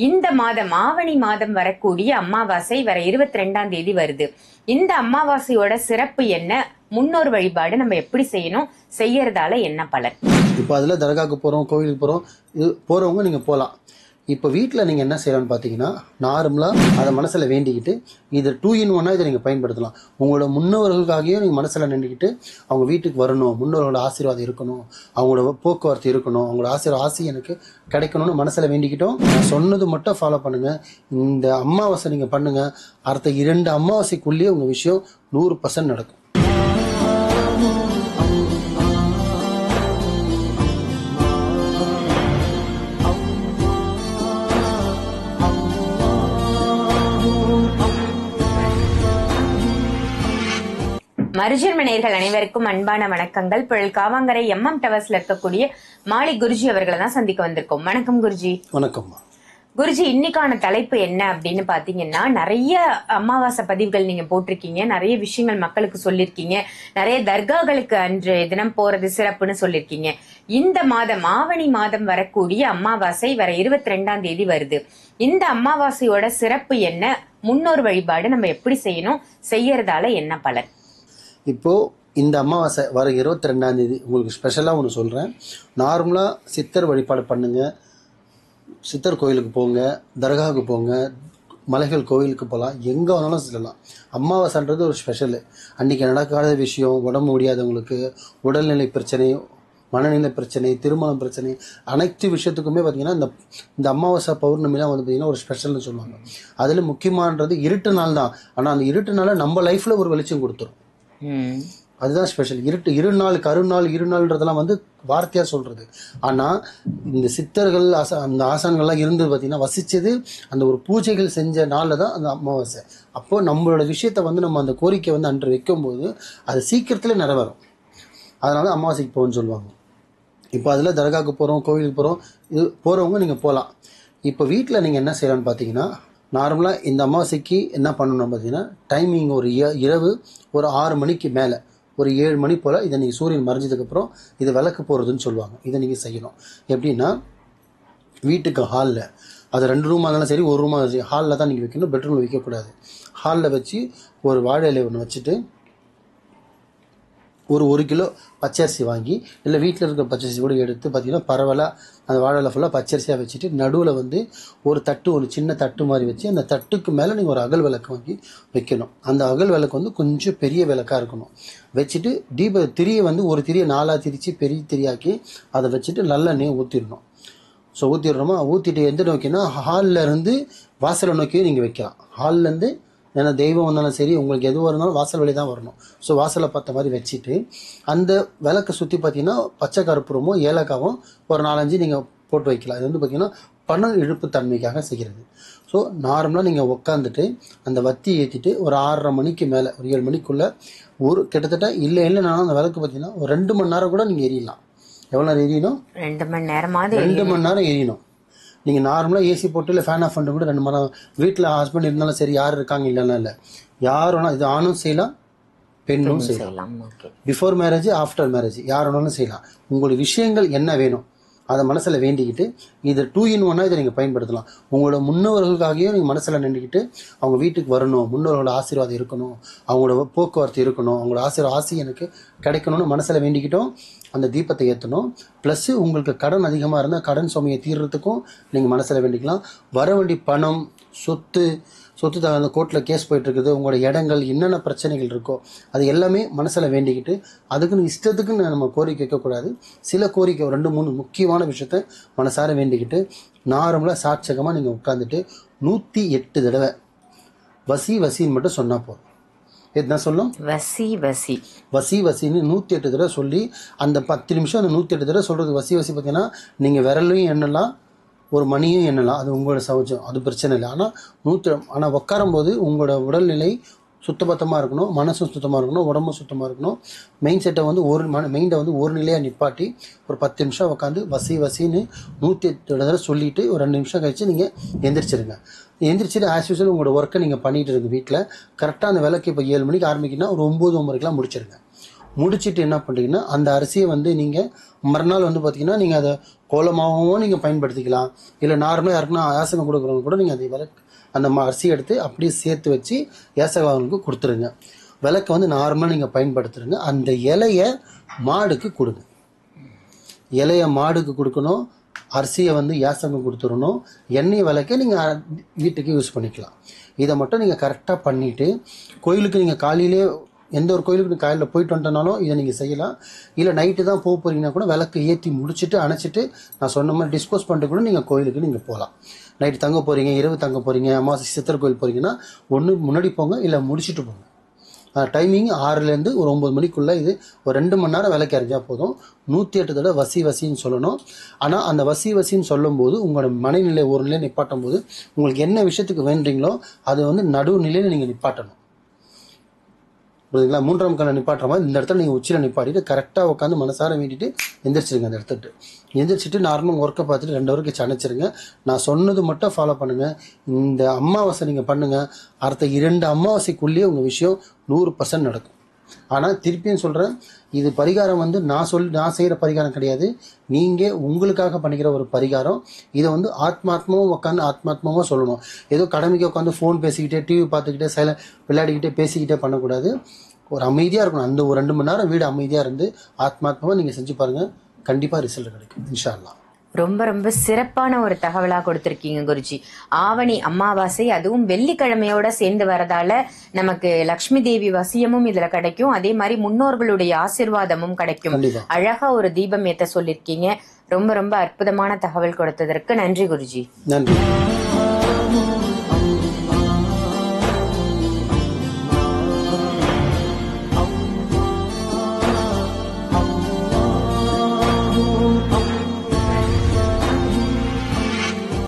இந்த மாதம் ஆவணி மாதம் வரக்கூடிய அமாவாசை வர 22ஆம் தேதி வருது. இந்த அமாவாசையோட சிறப்பு என்ன, முன்னோர் வழிபாடு நம்ம எப்படி செய்யணும், செய்யறதால என்ன பலன்? இப்போ அதில் தர்காவுக்கு போகிறோம், கோவிலுக்கு போகிறோம், இது போகிறவங்க நீங்கள் போகலாம். இப்போ வீட்டில் நீங்கள் என்ன செய்யலாம்னு பார்த்தீங்கன்னா, நார்மலாக அதை மனசில் வேண்டிக்கிட்டு இது 2 in 1 இதை நீங்கள் பயன்படுத்தலாம். உங்களோட முன்னோர்களுக்காகவும் நீங்கள் மனசில் நின்றுக்கிட்டு அவங்க வீட்டுக்கு வரணும், முன்னோர்களோட ஆசீர்வாதம் இருக்கணும், அவங்களோட போக்குவரத்து இருக்கணும், அவங்களோட ஆசை எனக்கு கிடைக்கணும்னு மனசில் வேண்டிக்கிட்டோம். நான் சொன்னது மட்டும் ஃபாலோ பண்ணுங்கள். இந்த அமாவாசை நீங்கள் பண்ணுங்கள். அடுத்த 2 அமாவாசைக்குள்ளேயே உங்கள் விஷயம் 100% நடக்கும். மருஜன்ம நேயர்கள் அனைவருக்கும் அன்பான வணக்கங்கள். புழல் காவாங்கரை MM டவர்ஸ்ல இருக்கக்கூடிய மாலிக் குருஜி அவர்களை தான் சந்திக்க வந்திருக்கோம். வணக்கம் குருஜி. வணக்கம் குருஜி. இன்னைக்கான தலைப்பு என்ன அப்படின்னு பாத்தீங்கன்னா, நிறைய அமாவாசை பதிவுகள் நீங்க போட்டிருக்கீங்க, நிறைய விஷயங்கள் மக்களுக்கு சொல்லிருக்கீங்க, நிறைய தர்காக்களுக்கு அன்று தினம் போறது சிறப்புன்னு சொல்லிருக்கீங்க. இந்த மாதம் ஆவணி மாதம் வரக்கூடிய அமாவாசை வர 22ஆம் தேதி வருது. இந்த அமாவாசையோட சிறப்பு என்ன, முன்னோர் வழிபாடு நம்ம எப்படி செய்யணும், செய்யறதால என்ன பலன்? இப்போது இந்த அமாவாசை வர 22ஆம் தேதி உங்களுக்கு ஸ்பெஷலாக ஒன்று சொல்கிறேன். நார்மலாக சித்தர் வழிபாடு பண்ணுங்கள், சித்தர் கோயிலுக்கு போங்க, தர்காவுக்கு போங்க, மலைகள் கோயிலுக்கு போகலாம், எங்கே வேணாலும் செல்லலாம். அமாவாசைன்றது ஒரு ஸ்பெஷலு. அன்றைக்கி நடக்காத விஷயம், உடம்பு முடியாதவங்களுக்கு, உடல்நிலை பிரச்சனை, மனநிலை பிரச்சனை, திருமணம் பிரச்சனை, அனைத்து விஷயத்துக்குமே பார்த்திங்கன்னா இந்த அமாவாசை பௌர்ணமிலாம் வந்து பார்த்திங்கன்னா ஒரு ஸ்பெஷல்னு சொல்லுவாங்க. அதில் முக்கியமானது இருட்டு நாள் தான். ஆனால் அந்த இருட்டு நாளில் நம்ம லைஃப்பில் ஒரு வெளிச்சம் கொடுத்துரும். அதுதான் ஸ்பெஷல். இருநாள் கருநாள் இருநாள்ன்றதெல்லாம் வந்து வார்த்தையாக சொல்கிறது. ஆனால் இந்த சித்தர்கள் அந்த ஆசான்கள்லாம் இருந்து பார்த்திங்கன்னா வசித்தது அந்த ஒரு பூஜைகள் செஞ்ச நாளில் தான் அந்த அமாவாசை. அப்போது நம்மளோட விஷயத்தை வந்து நம்ம அந்த கோரிக்கை வந்து அன்று வைக்கும்போது அது சீக்கிரத்தில் நிறைவேறும். அதனால அமாவாசைக்கு போகணும்னு சொல்லுவாங்க. இப்போ அதில் தர்காவுக்கு போகிறோம், கோவிலுக்கு போகிறோம், இது போகிறவங்க நீங்கள் போகலாம். இப்போ வீட்டில் நீங்கள் என்ன செய்யலாம்னு பார்த்தீங்கன்னா, நார்மலாக இந்த அமாவாசைக்கு என்ன பண்ணணும் பார்த்தீங்கன்னா, டைமிங் ஒரு இரவு ஒரு 6 மணிக்கு மேலே ஒரு 7 மணி போல் இதை நீங்கள் சூரியன் மறைஞ்சதுக்கப்புறம் இது விளக்கு போடுறதுன்னு சொல்லுவாங்க. இதை நீங்கள் செய்யணும். எப்படின்னா, வீட்டுக்கு ஹாலில் அது 2 ரூமாக இருந்தாலும் சரி, 1 ரூமாக சரி, ஹாலில் தான் நீங்கள் வைக்கணும், பெட்ரூமில் வைக்கக்கூடாது. ஹாலில் வச்சு ஒரு வாழை இலை ஒன்று வச்சுட்டு ஒரு 1 கிலோ பச்சரிசி வாங்கி, இல்லை வீட்டில் இருக்கிற பச்சரிசி கூட எடுத்து பார்த்தீங்கன்னா பரவலாக அந்த வாழையில் ஃபுல்லாக பச்சரிசியாக வச்சுட்டு நடுவில் வந்து ஒரு தட்டு, ஒரு சின்ன தட்டு மாதிரி வச்சு அந்த தட்டுக்கு மேலே நீங்கள் ஒரு அகல் விளக்கு வாங்கி வைக்கணும். அந்த அகல் விளக்கு வந்து கொஞ்சம் பெரிய விளக்காக இருக்கணும். வச்சுட்டு திரியை வந்து ஒரு திரியை 4ஆக திரித்து பெரிய திரியாக்கி அதை வச்சுட்டு நல்லெண்ணெயை ஊற்றிடணும். ஸோ ஊற்றிடுறோமா, ஊற்றிட்டு எந்த நோக்கினா ஹாலில் இருந்து வாசலை நோக்கி நீங்கள் வைக்கலாம். ஹால்லேருந்து, ஏன்னா தெய்வம் வந்தாலும் சரி, உங்களுக்கு எதுவாக இருந்தாலும் வாசல் வழி தான் வரணும். ஸோ வாசலை பார்த்த மாதிரி வச்சுட்டு அந்த விளக்கை சுற்றி பார்த்தீங்கன்னா பச்சை கற்பூரமோ ஏலக்காவும் ஒரு 4-5 நீங்கள் போட்டு வைக்கலாம். இது வந்து பார்த்திங்கன்னா பணம் இழுப்பு தன்மைக்காக செய்கிறது. ஸோ நார்மலாக நீங்கள் உட்காந்துட்டு அந்த வத்தி ஏற்றிட்டு ஒரு 6:30 மணிக்கு மேலே ஒரு 7 மணிக்குள்ளே கிட்டத்தட்ட இல்லைன்னா அந்த விளக்கு பார்த்தீங்கன்னா ஒரு 2 மணி நேரம் கூட நீங்கள் எரியலாம். எவ்வளோ நேரம் எரியணும்? 2 மணி நேரமாவது 2 மணி நேரம் எரியணும். நீங்கள் நார்மலாக ஏசி போட்டு இல்லை ஃபேன் ஆஃப் பண்ணிட்டு கூட 2 மணி நேரம். வீட்டில் ஹஸ்பண்ட் இருந்தாலும் சரி, யார் இருக்காங்க இல்லைன்னா இல்லை, யார் வேணால், இது ஆணும் செய்யலாம் பெண்ணும் செய்யலாம். பிஃபோர் மேரேஜ் ஆஃப்டர் மேரேஜ் யார் வேணாலும் செய்யலாம். உங்களுடைய விஷயங்கள் என்ன வேணும் அதை மனசில் வேண்டிக்கிட்டு இது 2 in 1 இதை நீங்கள் பயன்படுத்தலாம். உங்களோட முன்னோர்களுக்காகவும் நீங்கள் மனசில் நின்றுக்கிட்டு அவங்க வீட்டுக்கு வரணும், முன்னோர்களோட ஆசீர்வாதம் இருக்கணும், அவங்களோட போக்குவரத்து இருக்கணும், அவங்களோட ஆசை எனக்கு கிடைக்கணும்னு மனசில் வேண்டிக்கிட்டோம். அந்த தீபத்தை ஏற்றணும். ப்ளஸ்ஸு உங்களுக்கு கடன் அதிகமாக இருந்தால் கடன் சுமையை தீர்றதுக்கும் நீங்கள் மனசில் வேண்டிக்கலாம். வர வேண்டிய பணம், சொத்து அந்த கோர்ட்டில் கேஸ் போயிட்டுருக்குது, உங்களோட இடங்கள், என்னென்ன பிரச்சனைகள் இருக்கோ அது எல்லாமே மனசில் வேண்டிக்கிட்டு, அதுக்குன்னு இஷ்டத்துக்குன்னு நம்ம கோரிக்கை வைக்கக்கூடாது. சில கோரிக்கை 2-3 முக்கியமான விஷயத்த மனசார வேண்டிக்கிட்டு நார்மலாக சாட்சகமாக நீங்கள் உட்காந்துட்டு 108 தடவை வசின்னு மட்டும் சொன்னால் போதும். எதுனா சொல்லும் வசின்னு 108 தடவை சொல்லி அந்த 10 நிமிஷம் அந்த 108 தடவை சொல்கிறது. வசி பார்த்தீங்கன்னா நீங்கள் விரலையும் எண்ணலாம், ஒரு மணியும் எண்ணலாம், அது உங்களோட சௌஜம், அது பிரச்சனை இல்லை. ஆனால் உட்காரும்போது உங்களோட உடல்நிலை சுத்தபத்தமாக இருக்கணும், மனசும் சுத்தமாக இருக்கணும், உடம்பும் சுத்தமாக இருக்கணும். மெயின் செட்டை வந்து மெயிண்டை வந்து ஒரு நிலையாக நிப்பாட்டி ஒரு 10 நிமிஷம் உட்காந்து வசின்னு 108 தடவை சொல்லிவிட்டு ஒரு 2 நிமிஷம் கழித்து நீங்கள் எந்திரிச்சிருங்க. எந்திரிச்சிட்டு ஆஸ் யூஸ்வல் உங்களோட ஒர்க்கை நீங்கள் பண்ணிகிட்டு இருங்க வீட்டில். கரெக்டாக அந்த வேலைக்கு இப்போ 7 மணிக்கு ஆரம்பிக்கினா ஒரு 9-9:30க்கெலாம் முடிச்சிருங்க. முடிச்சுட்டு என்ன பண்ணுறீங்கன்னா அந்த அரிசியை வந்து நீங்கள் மறுநாள் வந்து பார்த்தீங்கன்னா நீங்கள் அதை கோலமாகவும் நீங்கள் பயன்படுத்திக்கலாம். இல்லை நார்மலாக யாருக்குன்னா யாசகம் கொடுக்குறவங்க கூட நீங்கள் அதை அந்த அரிசியை எடுத்து அப்படியே சேர்த்து வச்சு யாசகங்களுக்கு கொடுத்துருங்க. விளக்கை வந்து நார்மலாக நீங்கள் பயன்படுத்துருங்க. அந்த இலையை மாடுக்கு கொடுங்க. இலையை மாடுக்கு கொடுக்கணும். அரிசியை வந்து யாசகம் கொடுத்துடணும். எண்ணெய் விளக்கை நீங்கள் வீட்டுக்கு யூஸ் பண்ணிக்கலாம். இதை மட்டும் நீங்கள் கரெக்டாக பண்ணிவிட்டு கோயிலுக்கு நீங்கள் காலையிலே எந்த ஒரு கோயிலுக்கு நீங்கள் காலையில் போயிட்டு வந்துட்டனாலும் இதை நீங்கள் செய்யலாம். இல்லை நைட்டு தான் போக போகிறீங்கன்னா கூட விளக்கு ஏற்றி முடிச்சுட்டு அணைச்சிட்டு நான் சொன்ன மாதிரி டிஸ்போஸ் பண்ணிட்டு கூட நீங்கள் கோயிலுக்கு நீங்கள் போகலாம். நைட்டு தங்க போகிறீங்க, இரவு தங்க போகிறீங்க, அமாவாசை சித்தர் கோயில் போகிறீங்கன்னா ஒன்று முன்னாடி போங்க, இல்லை முடிச்சுட்டு போங்க. டைமிங் 6லேருந்து ஒரு 9 மணிக்குள்ளே இது ஒரு 2 மணி நேரம் விளக்கு எறிஞ்சால் போதும். 108 தடவை வசி வசின்னு சொல்லணும். ஆனால் அந்த வசி வசின்னு சொல்லும்போது உங்களோட மனநிலை ஒரு நிலையை நிப்பாட்டும் போது உங்களுக்கு என்ன விஷயத்துக்கு வேண்டுறீங்களோ அது வந்து நடுநிலையில் நீங்கள் நிப்பாட்டணும். புரியுதுங்களா? 3ஆம் கல்லை நிப்பாட்டுற மாதிரி இந்த இடத்துல நீங்கள் உச்சியில் நிப்பாட்டிட்டு கரெக்டாக உட்காந்து மனசார வேண்டிட்டு எந்திரிச்சிருங்க. அந்த இடத்துட்டு எந்திரிச்சிட்டு நார்மல் ஒர்க்கை பார்த்துட்டு 2 ஹவருக்கு சனைச்சிருங்க. நான் சொன்னது மட்டும் ஃபாலோ பண்ணுங்கள். இந்த அமாவாசை நீங்கள் பண்ணுங்கள். அடுத்த 2 அமாவாசைக்குள்ளேயே உங்கள் விஷயம் 100% நடக்கும். ஆனால் திருப்பியும் சொல்கிறேன், இது பரிகாரம் வந்து நான் செய்கிற பரிகாரம் கிடையாது. நீங்கள் உங்களுக்காக பண்ணிக்கிற ஒரு பரிகாரம். இதை வந்து ஆத்மாத்மாவும் உட்காந்து ஆத்மாத்மாவும் சொல்லணும். ஏதோ கடமைக்கு உட்காந்து ஃபோன் பேசிக்கிட்டே டிவி பார்த்துக்கிட்டே விளையாடிக்கிட்டே பேசிக்கிட்டே பண்ணக்கூடாது. ஒரு அமைதியாக இருக்கணும். அந்த ஒரு 2 மணி நேரம் வீடு அமைதியாக இருந்து ஆத்மாத்மாவை நீங்கள் செஞ்சு பாருங்கள். கண்டிப்பாக ரிசல்ட் கிடைக்கும் இன்ஷா அல்லாஹ். ரொம்ப ரொம்ப சிறப்பான ஒரு தகவலா கொடுத்திருக்கீங்க குருஜி. ஆவணி அமாவாசை அதுவும் வெள்ளிக்கிழமையோட சேர்ந்து வரதால நமக்கு லக்ஷ்மி தேவி வசியமும் இதுல கிடைக்கும். அதே மாதிரி முன்னோர்களுடைய ஆசீர்வாதமும் கிடைக்கும். அழகா ஒரு தீபம் ஏத்த சொல்லிருக்கீங்க. ரொம்ப ரொம்ப அற்புதமான தகவல் கொடுத்ததற்கு நன்றி குருஜி. நன்றி.